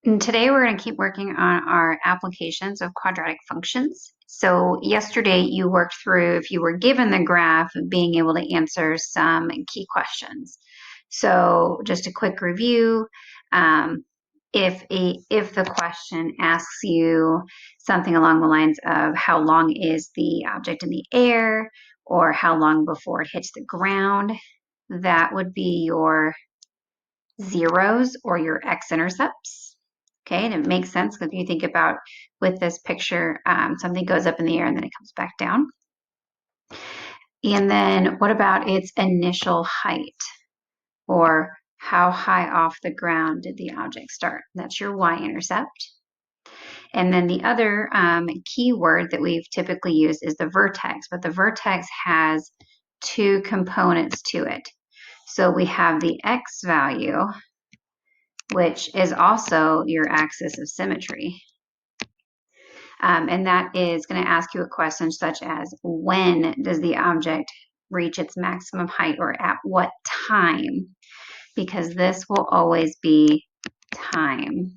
And today we're going to keep working on our applications of quadratic functions. So yesterday you worked through, if you were given the graph, being able to answer some key questions. So just a quick review. If the question asks you something along the lines of how long is the object in the air, or how long before it hits the ground, that would be your zeros or your x-intercepts. Okay, and it makes sense because you think about with this picture, something goes up in the air and then it comes back down. And then what about its initial height, or how high off the ground did the object start? That's your y-intercept. And then the other key word that we've typically used is the vertex, but the vertex has two components to it. So we have the x value, which is also your axis of symmetry. And that is going to ask you a question such as, when does the object reach its maximum height, or at what time? Because this will always be time.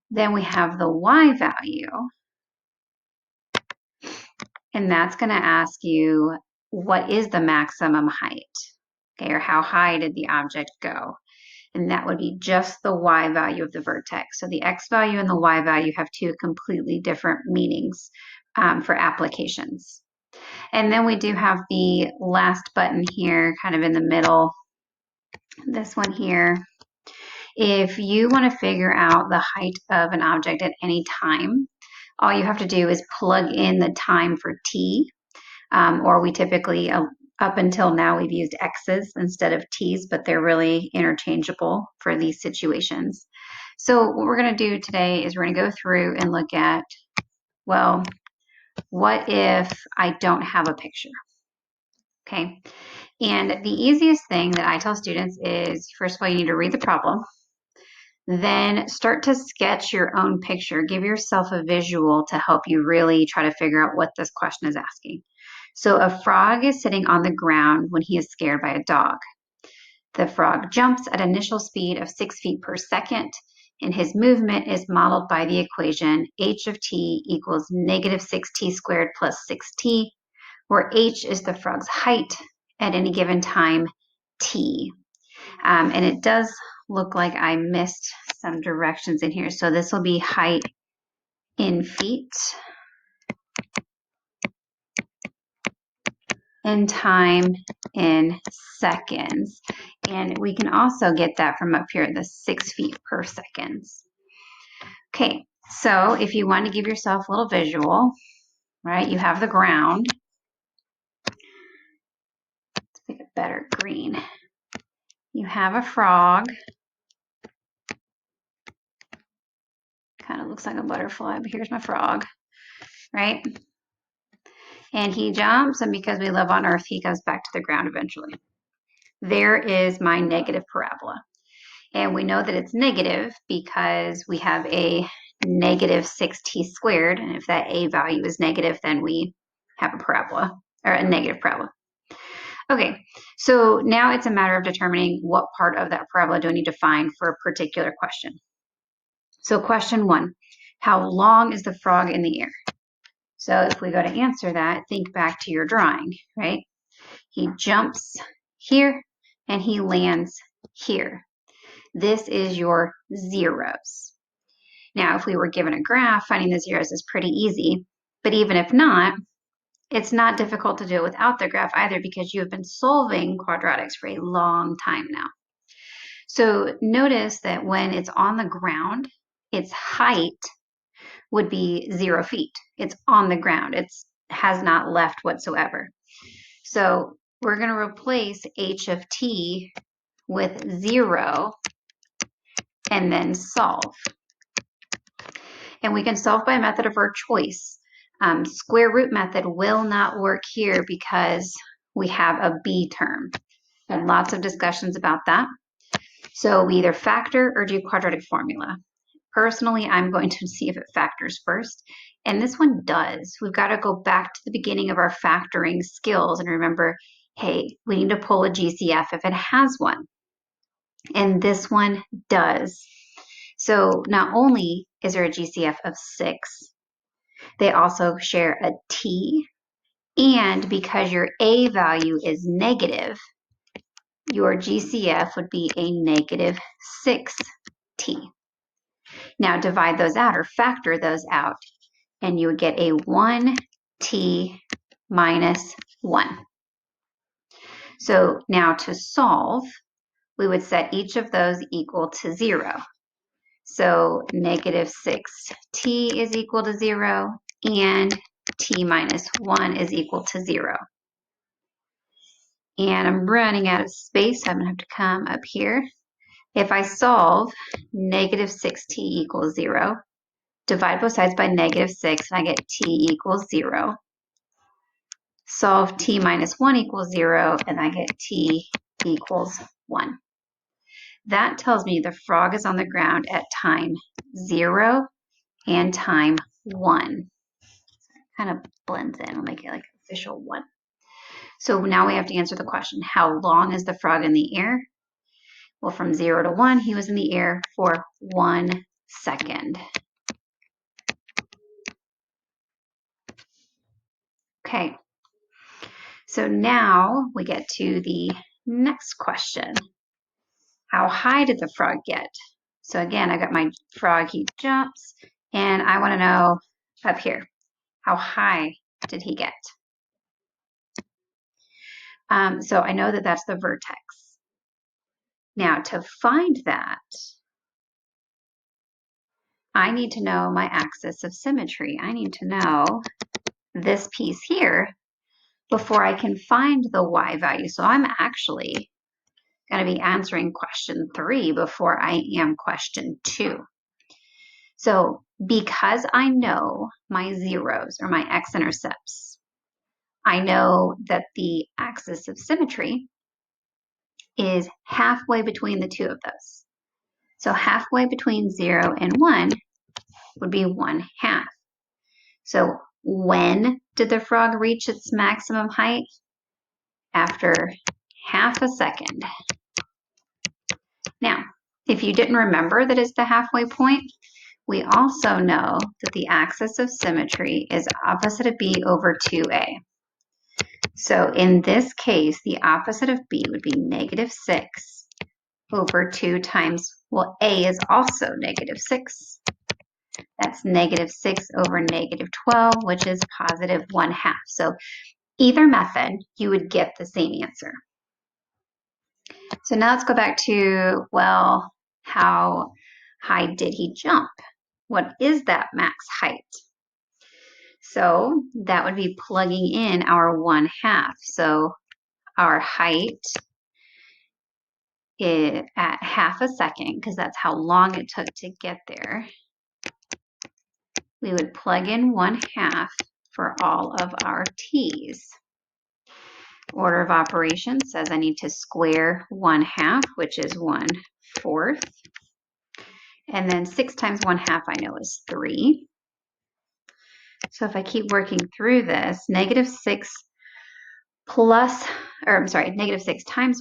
Then we have the y value, and that's going to ask you, what is the maximum height? Okay, or how high did the object go? And that would be just the y value of the vertex. So the x value and the y value have two completely different meanings for applications. And then we do have the last button here, kind of in the middle, this one here. If you want to figure out the height of an object at any time, all you have to do is plug in the time for t, or we typically, up until now, we've used x's instead of t's, but they're really interchangeable for these situations. So what we're going to do today is we're going to go through and look at, well, what if I don't have a picture? Okay. And the easiest thing that I tell students is, first of all, you need to read the problem. Then start to sketch your own picture. Give yourself a visual to help you really try to figure out what this question is asking. So a frog is sitting on the ground when he is scared by a dog. The frog jumps at initial speed of 6 feet per second, and his movement is modeled by the equation h of t equals negative 6t squared plus 6t, where h is the frog's height at any given time t. And it does look like I missed some directions in here. So this will be height in feet and time in seconds. And we can also get that from up here, the 6 feet per seconds. Okay, so if you want to give yourself a little visual, right, you have the ground. Let's make it better green. You have a frog. Kind of looks like a butterfly, but here's my frog, right? And he jumps, and because we live on Earth, he goes back to the ground eventually. There is my negative parabola. And we know that it's negative because we have a negative 6t squared. And if that a value is negative, then we have a parabola, or a negative parabola. Okay, so now it's a matter of determining what part of that parabola do I need to find for a particular question. So question 1, how long is the frog in the air? So if we go to answer that, think back to your drawing, right? He jumps here and he lands here. This is your zeros. Now, if we were given a graph, finding the zeros is pretty easy, but even if not, it's not difficult to do it without the graph either, because you have been solving quadratics for a long time now. So notice that when it's on the ground, its height would be 0 feet. It's on the ground. It has not left whatsoever. So we're going to replace h of t with 0 and then solve. And we can solve by a method of our choice. Square root method will not work here because we have a b term. And lots of discussions about that. So we either factor or do quadratic formula. Personally, I'm going to see if it factors first. And this one does. We've got to go back to the beginning of our factoring skills and remember, hey, we need to pull a GCF if it has one. And this one does. So not only is there a GCF of 6, they also share a t, and because your a value is negative, your GCF would be a negative 6t. Now divide those out or factor those out, and you would get a 1t minus 1. So now to solve, we would set each of those equal to 0. So negative 6t is equal to 0, and t minus 1 is equal to 0. And I'm running out of space, so I'm going to have to come up here. If I solve negative 6t equals 0, divide both sides by negative 6, and I get t equals 0. Solve t minus 1 equals 0, and I get t equals 1. That tells me the frog is on the ground at time 0 and time 1. Kind of blends in. We'll make it like official 1. So now we have to answer the question, how long is the frog in the air? Well, from 0 to 1, he was in the air for 1 second. Okay, so now we get to the next question. How high did the frog get? So again, I got my frog, he jumps, and I want to know up here, how high did he get? So I know that that's the vertex. Now to find that, I need to know my axis of symmetry. I need to know this piece here before I can find the y value. So I'm actually going to be answering question 3 before I am question 2. So because I know my zeros or my x-intercepts, I know that the axis of symmetry is halfway between the two of those. So halfway between 0 and 1 would be 1/2. So when did the frog reach its maximum height? After half a second. Now, if you didn't remember that it's the halfway point, we also know that the axis of symmetry is opposite of b over 2a. So in this case, the opposite of b would be negative 6 over 2 times, well, a is also negative 6. That's negative 6 over negative 12, which is positive 1/2. So either method, you would get the same answer. So now let's go back to, well, how high did he jump? What is that max height? So that would be plugging in our 1/2. So our height is at half a second, because that's how long it took to get there. We would plug in 1/2 for all of our t's. Order of operations says I need to square 1/2, which is 1/4. And then 6 times 1/2 I know is 3. So if I keep working through this, negative 6 times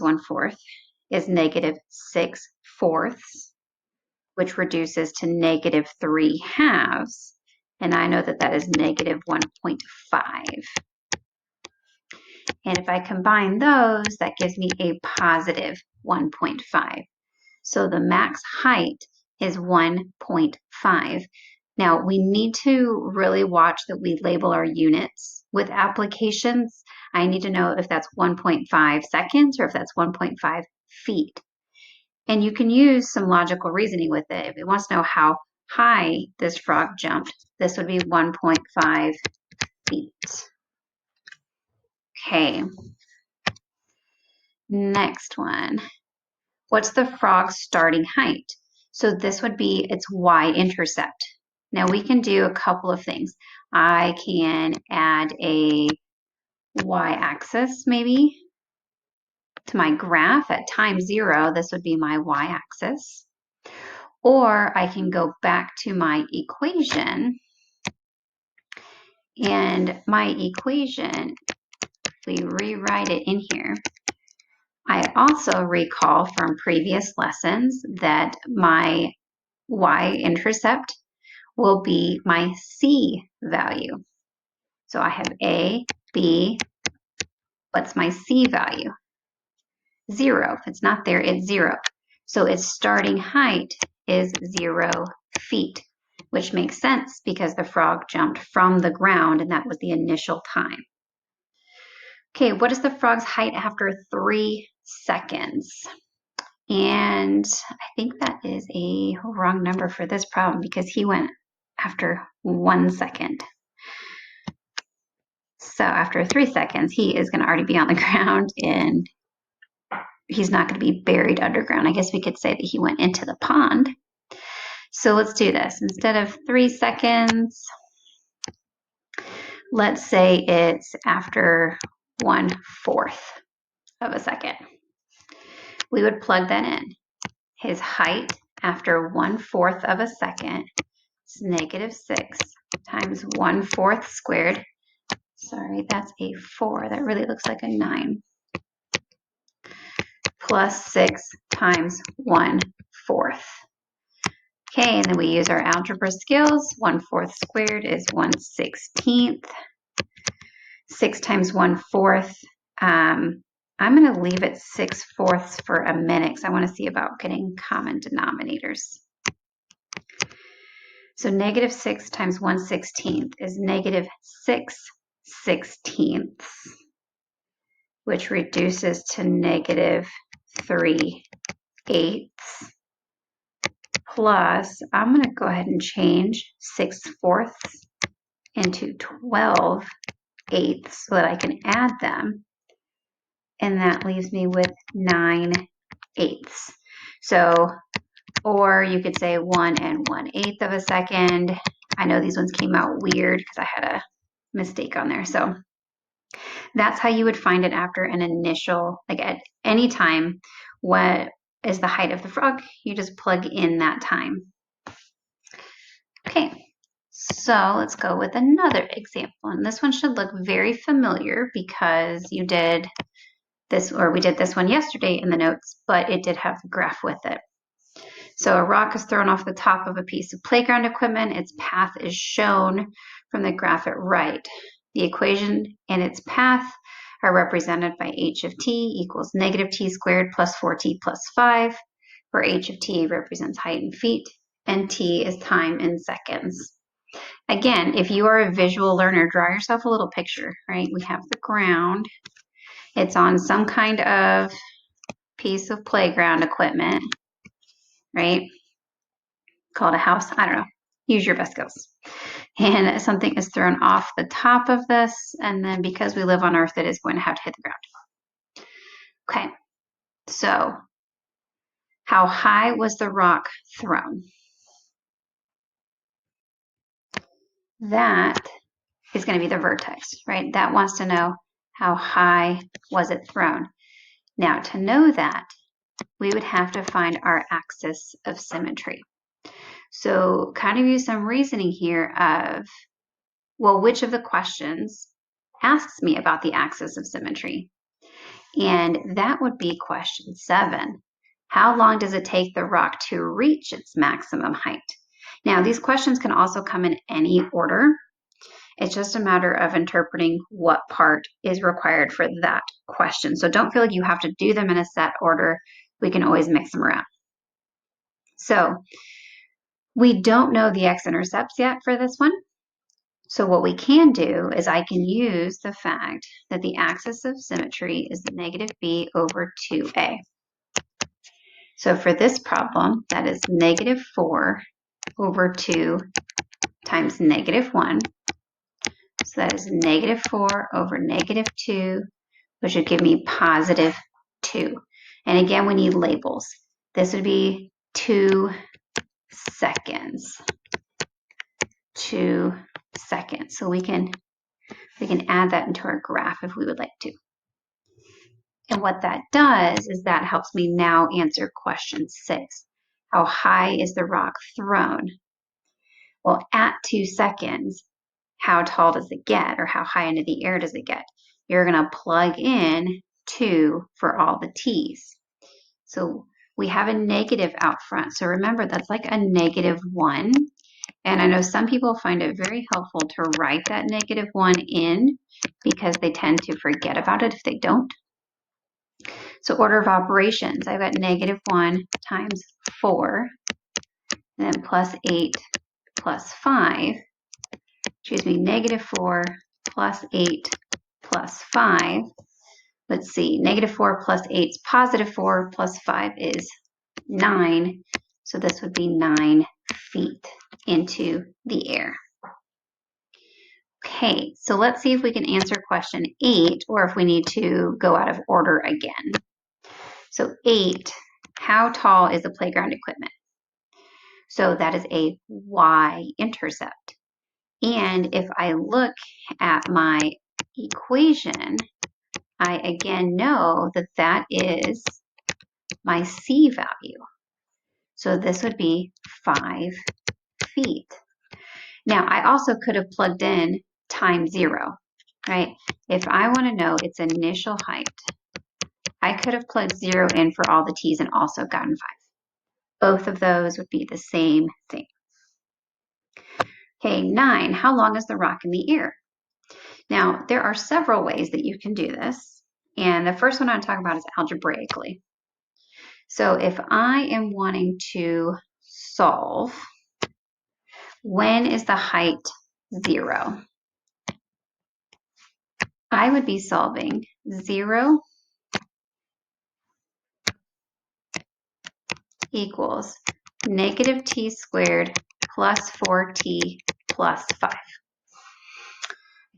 1/4 is negative 6/4, which reduces to negative 3/2. And I know that that is negative 1.5. And if I combine those, that gives me a positive 1.5. So the max height is 1.5. Now we need to really watch that we label our units. With applications, I need to know if that's 1.5 seconds or if that's 1.5 feet. And you can use some logical reasoning with it. If it wants to know how high this frog jumped, this would be 1.5 feet. Okay. Next one. What's the frog's starting height? So this would be its y-intercept. Now we can do a couple of things. I can add a y-axis maybe to my graph at time 0. This would be my y-axis. Or I can go back to my equation. And my equation, if we rewrite it in here, I also recall from previous lessons that my y-intercept will be my c value. So I have A, B, what's my c value? 0. If it's not there, it's 0. So its starting height is 0 feet, which makes sense because the frog jumped from the ground and that was the initial time. Okay, what is the frog's height after 3 seconds? And I think that is a wrong number for this problem because he went after 1 second. So after 3 seconds, he is going to already be on the ground and he's not going to be buried underground. I guess we could say that he went into the pond. So let's do this. Instead of 3 seconds, let's say it's after 1/4 of a second. We would plug that in. His height after 1/4 of a second is -6 times 1/4 squared. Sorry, that's a 4. That really looks like a 9. Plus 6 times 1/4. Okay, and then we use our algebra skills. 1/4 squared is 1/16. 6 times 1/4. I'm going to leave it 6/4 for a minute because I want to see about getting common denominators. So -6 times 1/16 is -6/16, which reduces to -3/8. Plus, I'm going to go ahead and change 6/4 into 12/8 so that I can add them. And that leaves me with 9/8. So, or you could say 1 1/8 of a second. I know these ones came out weird because I had a mistake on there. So that's how you would find it after an initial, like at any time, what is the height of the frog? You just plug in that time. Okay, so let's go with another example. And this one should look very familiar because you did this, or we did this one yesterday in the notes, but it did have the graph with it. So a rock is thrown off the top of a piece of playground equipment. Its path is shown from the graph at right. The equation and its path are represented by h of t equals -t squared plus 4t plus 5, where h of t represents height in feet and t is time in seconds. Again, if you are a visual learner, draw yourself a little picture, right? We have the ground. It's on some kind of piece of playground equipment, right? Called a house. I don't know. Use your best skills. And something is thrown off the top of this, and then because we live on Earth, it is going to have to hit the ground. Okay, so how high was the rock thrown? That is going to be the vertex, right? That wants to know how high was it thrown. Now, to know that, we would have to find our axis of symmetry. So kind of use some reasoning here of, well, which of the questions asks me about the axis of symmetry? And that would be question 7. How long does it take the rock to reach its maximum height? Now, these questions can also come in any order. It's just a matter of interpreting what part is required for that question. So don't feel like you have to do them in a set order. We can always mix them around. So we don't know the x-intercepts yet for this one. So what we can do is I can use the fact that the axis of symmetry is -b over 2a. So for this problem, that is -4 over 2 times -1. So that is -4 over -2, which would give me +2. And again, we need labels. This would be 2 seconds. 2 seconds. So we can add that into our graph if we would like to. And what that does is that helps me now answer question 6. How high is the rock thrown? Well, at 2 seconds, how tall does it get, or how high into the air does it get? You're going to plug in 2 for all the t's. So we have a negative out front. So remember, that's like a -1. And I know some people find it very helpful to write that -1 in because they tend to forget about it if they don't. So order of operations, I've got -1 times 4, and then +8 plus 5, -4 plus 8 plus 5. Let's see, -4 plus 8 is +4 plus 5 is 9. So this would be 9 feet into the air. Okay, so let's see if we can answer question 8 or if we need to go out of order again. So 8, how tall is the playground equipment? So that is a y-intercept. And if I look at my equation, I again know that that is my c value. So this would be 5 feet. Now, I also could have plugged in time 0, right? If I want to know its initial height, I could have plugged 0 in for all the t's and also gotten 5. Both of those would be the same thing. Okay, 9, how long is the rock in the air? Now, there are several ways that you can do this. And the first one I'm talking about is algebraically. So if I am wanting to solve, when is the height 0? I would be solving 0 equals -t squared plus 4t plus 5.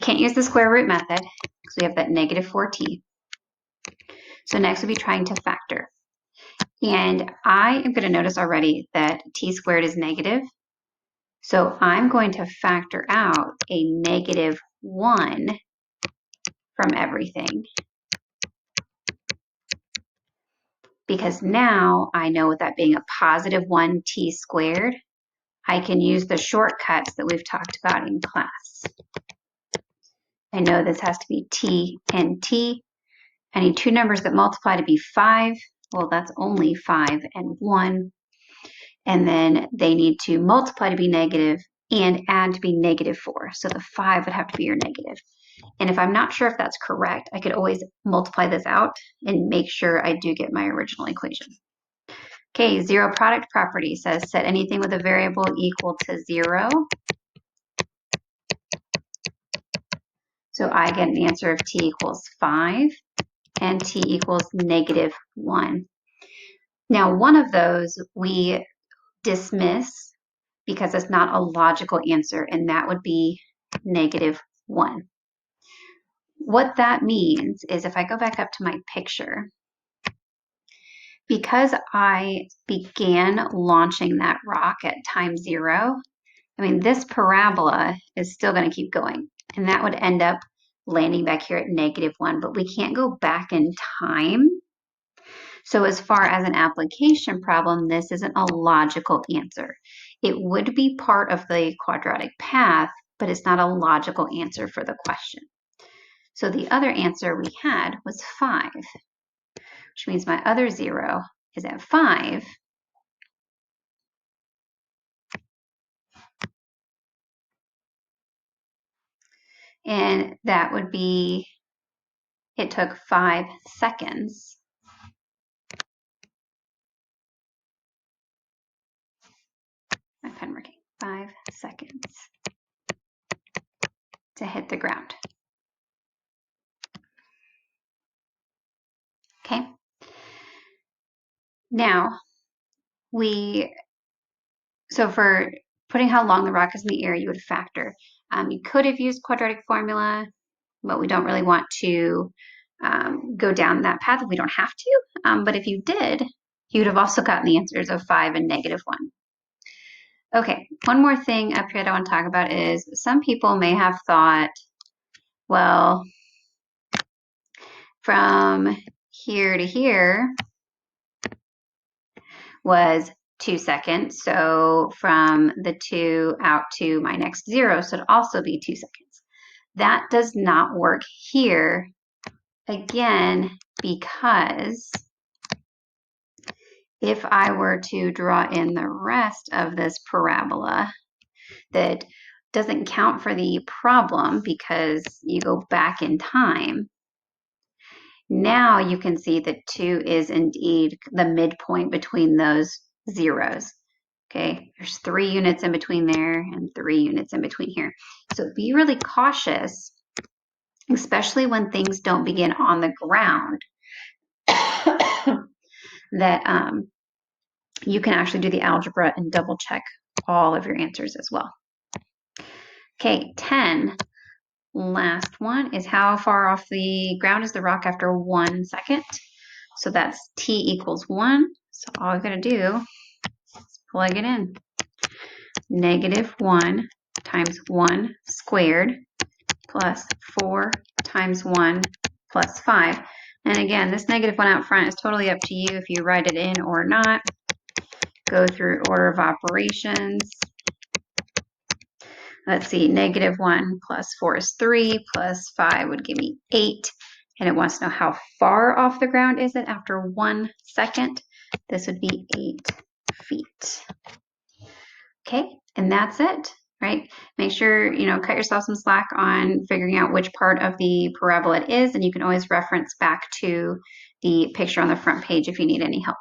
Can't use the square root method because we have that -4t. So next we'll be trying to factor. And I am going to notice already that t squared is negative. So I'm going to factor out a -1 from everything. Because now I know with that being a +1t squared, I can use the shortcuts that we've talked about in class. I know this has to be t and t. I need two numbers that multiply to be 5. Well, that's only 5 and 1. And then they need to multiply to be negative and add to be -4. So the 5 would have to be your negative. And if I'm not sure if that's correct, I could always multiply this out and make sure I do get my original equation. Okay, zero product property says set anything with a variable equal to 0. So I get an answer of t equals 5 and t equals -1. Now, one of those we dismiss because it's not a logical answer, and that would be -1. What that means is if I go back up to my picture, because I began launching that rock at time 0, I mean, this parabola is still going to keep going, and that would end up landing back here at -1, but we can't go back in time. So as far as an application problem, this isn't a logical answer. It would be part of the quadratic path, but it's not a logical answer for the question. So the other answer we had was 5, which means my other 0 is at 5. And that would be, it took 5 seconds my pen working, 5 seconds to hit the ground. Okay. Now, so for putting how long the rock is in the air, you would factor. You could have used quadratic formula, but we don't really want to go down that path if we don't have to. But if you did, you would have also gotten the answers of 5 and -1. Okay, one more thing up here that I want to talk about is some people may have thought, well, from here to here was 2 seconds. So from the 2 out to my next 0 should also be 2 seconds. That does not work here, again, because if I were to draw in the rest of this parabola that doesn't count for the problem because you go back in time, now you can see that 2 is indeed the midpoint between those zeros. Okay, there's 3 units in between there and 3 units in between here. So be really cautious, especially when things don't begin on the ground, that you can actually do the algebra and double check all of your answers as well. Okay, 10. Last one is how far off the ground is the rock after 1 second. So that's t equals 1. So all I've got to do is plug it in. -1 times 1 squared plus 4 times 1 plus 5. And again, this -1 out front is totally up to you if you write it in or not. Go through order of operations. Let's see, -1 plus 4 is 3, plus 5 would give me 8. And it wants to know how far off the ground is it after 1 second. This would be 8 feet. Okay, and that's it, right? Make sure, cut yourself some slack on figuring out which part of the parabola it is, and you can always reference back to the picture on the front page if you need any help.